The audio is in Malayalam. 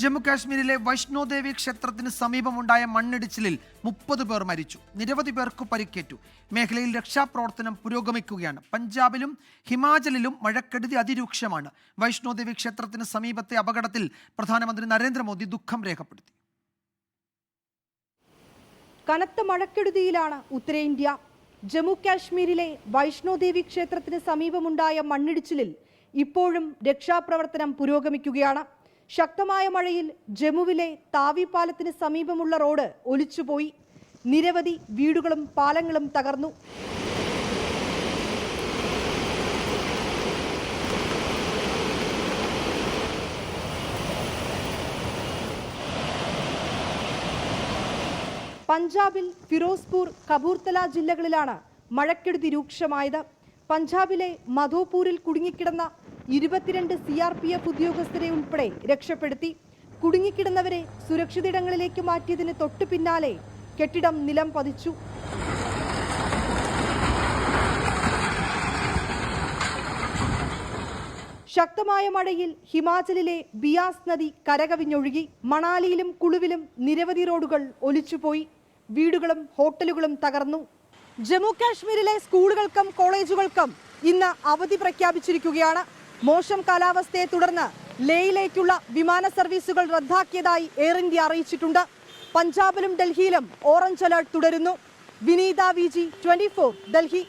ജമ്മു കാശ്മീരിലെ വൈഷ്ണോദേവി ക്ഷേത്രത്തിന് സമീപമുണ്ടായ മണ്ണിടിച്ചിലിൽ 30 പേർ മരിച്ചു. നിരവധി പേർക്ക് പരിക്കേറ്റു. മേഖലയിൽ രക്ഷാപ്രവർത്തനം പുരോഗമിക്കുകയാണ്. പഞ്ചാബിലും ഹിമാചലിലും മഴക്കെടുതി അതിരൂക്ഷമാണ്. വൈഷ്ണോദേവി ക്ഷേത്രത്തിന് സമീപത്തെ അപകടത്തിൽ പ്രധാനമന്ത്രി നരേന്ദ്രമോദി ദുഃഖം രേഖപ്പെടുത്തി. കനത്ത മഴക്കെടുതിയിലാണ് ഉത്തരേന്ത്യ. ജമ്മു കാശ്മീരിലെ വൈഷ്ണോദേവി ക്ഷേത്രത്തിന് സമീപമുണ്ടായ മണ്ണിടിച്ചിലിൽ ഇപ്പോഴും രക്ഷാപ്രവർത്തനം പുരോഗമിക്കുകയാണ്. ശക്തമായ മഴയിൽ ജമ്മുവിലെ താവി പാലത്തിന് സമീപമുള്ള റോഡ് ഒലിച്ചുപോയി. നിരവധി വീടുകളും പാലങ്ങളും തകർന്നു. പഞ്ചാബിൽ ഫിറോസ്പൂർ, കപൂർത്തല ജില്ലകളിലാണ് മഴക്കെടുതി രൂക്ഷമായത്. പഞ്ചാബിലെ മധോപൂരിൽ കുടുങ്ങിക്കിടന്ന 22 CRPF ഉദ്യോഗസ്ഥരെ ഉൾപ്പെടെ രക്ഷപ്പെടുത്തി. കുടുങ്ങിക്കിടന്നവരെ സുരക്ഷിതയിടങ്ങളിലേക്ക് മാറ്റിയതിന് തൊട്ടു പിന്നാലെ കെട്ടിടം നിലം പതിച്ചു. ശക്തമായ മഴയിൽ ഹിമാചലിലെ ബിയാസ് നദി കരകവിഞ്ഞൊഴുകി. മണാലിയിലും കുളുവിലും നിരവധി റോഡുകൾ ഒലിച്ചുപോയി. വീടുകളും ഹോട്ടലുകളും തകർന്നു. ജമ്മു കാശ്മീരിലെ സ്കൂളുകൾക്കും കോളേജുകൾക്കും ഇന്ന് അവധി പ്രഖ്യാപിച്ചിരിക്കുകയാണ്. മോശം കാലാവസ്ഥയെ തുടർന്ന് ലേയിലേക്കുള്ള വിമാന സർവീസുകൾ റദ്ദാക്കിയതായി എയർ ഇന്ത്യ അറിയിച്ചിട്ടുണ്ട്. പഞ്ചാബിലും ഡൽഹിയിലും ഓറഞ്ച് അലർട്ട് തുടരുന്നു. വിനീത VG 24 ഡൽഹി.